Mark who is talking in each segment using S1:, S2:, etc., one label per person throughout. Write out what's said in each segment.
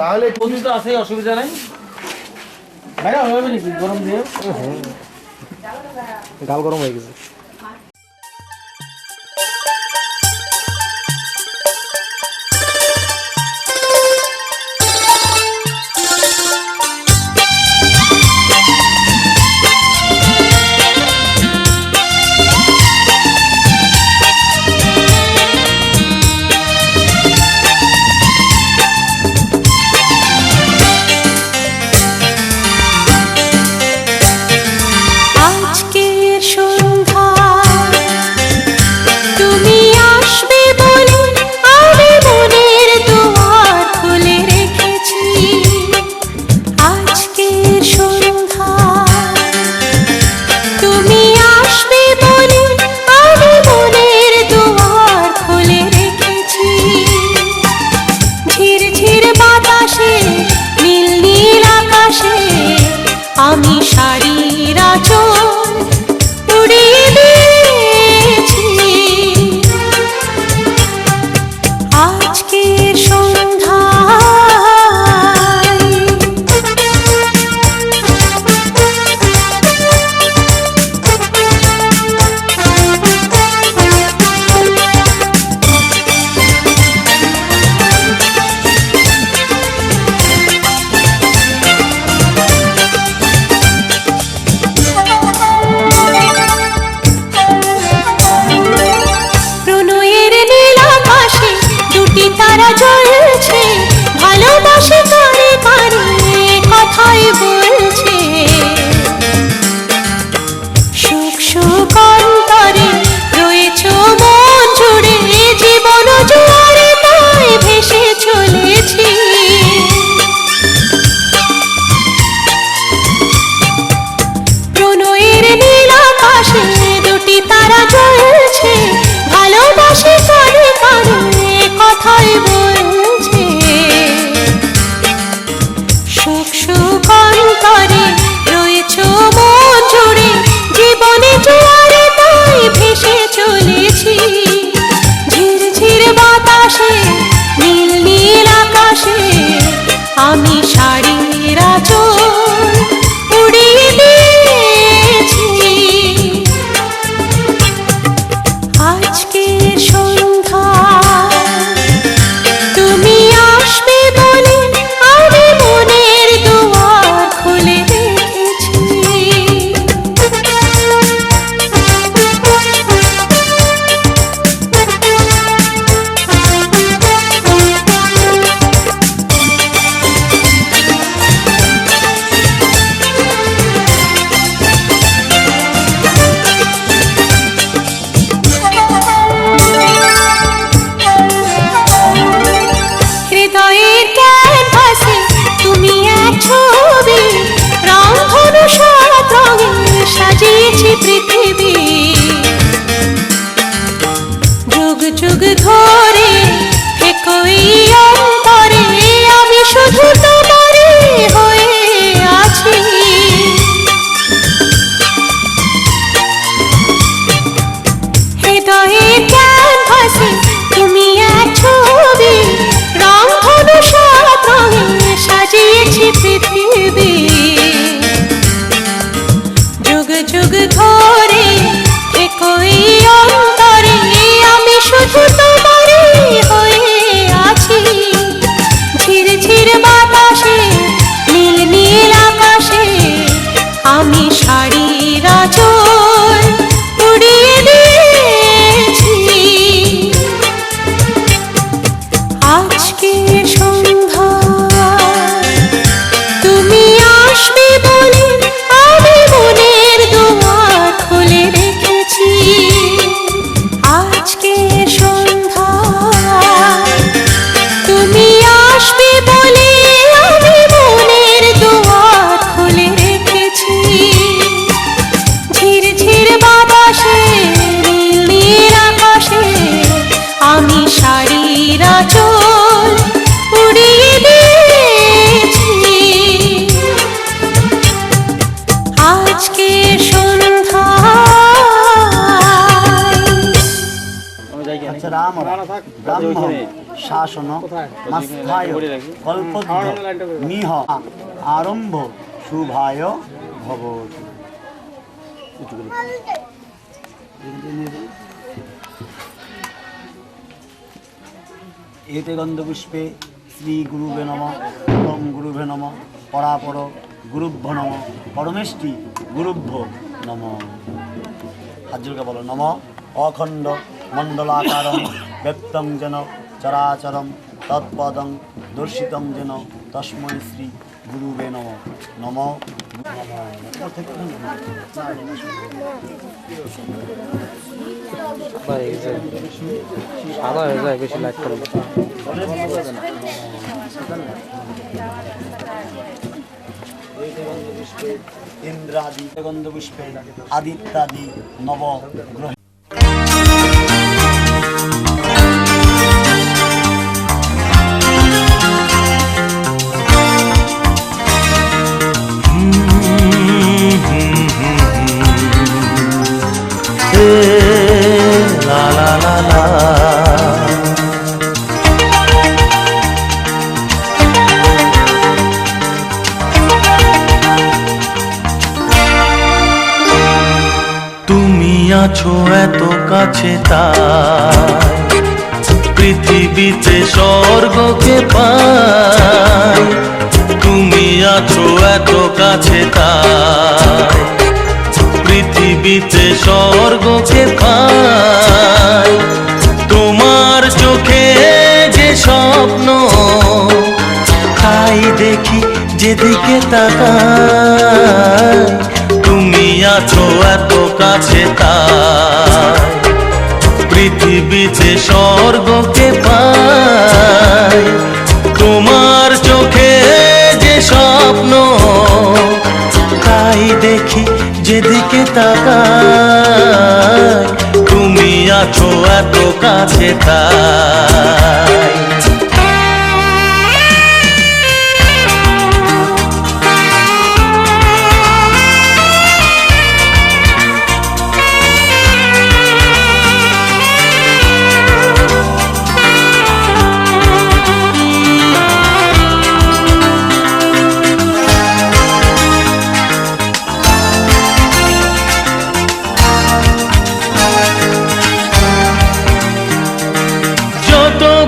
S1: তাহলে প্রতি তো আছে, অসুবিধা নাই ভাইয়া, হবে নাকি গরম দিয়ে?
S2: গাল গরম হয়ে গেছে।
S3: আমি শাড়ির আঁচল উড়িয়ে দিয়েছি আজকের সন্ধ্যায়। তারা জ্বলছে, ভালোবাসে কারে কারে কথাই বলছে, সুখ সুখ অন্তরে রয়েছে মন জুড়ে, জীবন জোয়ারে তাই ভেসে চলেছি। প্রণয়ের নীল আকাশে দুটি তারা জ্বলছে, ভালোবাসে কারে কারে কথাই বলছে, সুখ সুখ অন্তরে রয়েছে মন জুড়ে, জীবনে জোয়ারে তাই ভেসে চলেছি। ঝিরঝির বাতাসে নীল নীল আকাশে আমি শাড়ির আঁচল উড়িয়ে দিয়েছি আজকের সন্ধ্যা। সাজিয়েছি পৃথিবী যুগ যুগ ধরে, একই অন্তরে আমি শুধু তোমারই হয়ে আছি। হৃদয়ের ক্যানভাসে তুমি এক ছবি, রংধনু সাত রঙে সাজিয়েছি পৃথিবী যুগ যুগ ধরে, একই অন্তরে আমি শুধু তোমারই হয়ে আছি। ঝিরঝির বাতাসে নীল নীল আকাশে আমি শাড়ির আঁচল উড়িয়ে দিয়েছি আজকের সন্ধ্যায়। তুমি আসবে বলে আমি মনের দুয়ার খুলে রেখেছি আজকের সন্ধ্যায়। তুমি আসবে বলে আমি মনের দুয়ার খুলে রেখেছি। ঝিরঝির বাতাসে নীল নীল আকাশে আমি শাড়ির আঁচল উড়িয়ে দিয়েছি আজকের সন্ধ্যায়।
S1: আচ্ছা রাম থাক, রাম
S2: শাসন মাস্থায় কল্পদ্য মিহ আরম্ভ শুভায় ভবতু। এতে গন্ধপুষ্পে শ্রী গুরুবে নম, পরম গুরুভে নম, পরাপর গুরুভ্য নম, পরমেষ্টি গুরুভ্য নম। হাজুরকে বলো নম অখণ্ড মণ্ডলাকারম ব্যক্তং যেন চরাচরম তৎপদং দর্শিতং যেন তস্মৈ শ্রী গুরুবে নম। নম
S1: সাদা হয়ে যায় বেশি লাইট করলে।
S2: ইন্দ্রাদি গন্ধপুষ্পে আদিত্যাদি নবগ্রহ।
S4: La la la la তুমি আছো এত কাছে তাই পৃথিবীতে স্বর্গকে পাই। তুমি আছো এত কাছে তাই পৃথিবীতে স্বর্গকে পাই। তোমার চোখে যে স্বপ্ন তাই দেখি যেদিকে তাকাই। তুমি আছো এত কাছে তাই পৃথিবীতে স্বর্গকে পাই। তোমার চোখে যে স্বপ্ন তাই দেখি যেদিকে তাকাই। তুমি আছো এত কাছে তাই।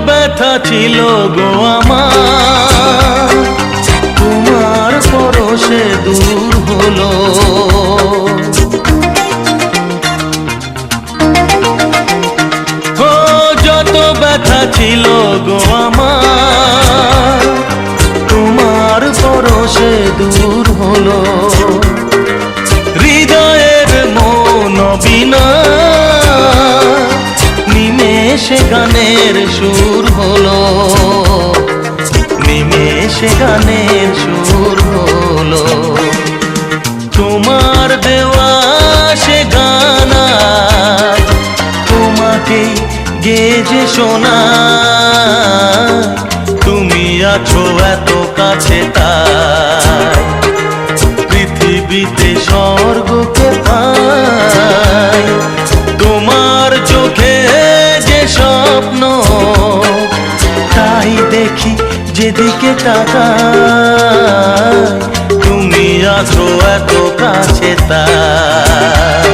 S4: ব্যথা ছিল গো আমার তোমার পরশে দূর হলো। ও যত ব্যথা ছিল গো আমার তোমার পরশে দূর হলো। হৃদয়ের মন বিনা নিমেষে গানের সুর হলো। নিমেষে গানের সুর হলো। তোমার দেওয়া সে গানা তোমাকে গেজে শোনা। তুমি আছো এত কাছে তাই পৃথিবীতে স্বর্গকে পাই। তোমার চোখে যে স্বপ্ন তাই দেখি যেদিকে তাকাই। তুমি আছো এত কাছে তাই।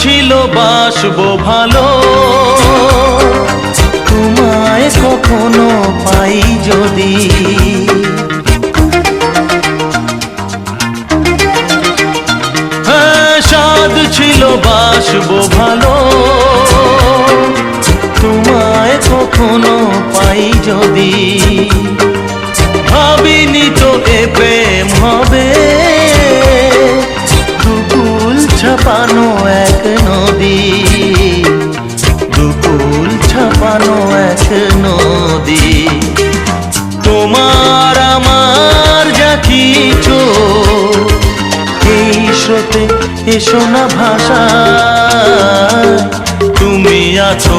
S4: ছিল বাসবো ভালো তোমায় কখনো পাই যদি। সাধ ছিল বাসবো ভালো তোমায় কখনো পাই যদি। ভাবিনি তো এ প্রেম হবে ছাপানো এক নদী, দুকুল ছাপানো এক নদী। তোমার আমার যা কিছু এই স্রোতে এসো না ভাষা, তুমি আছো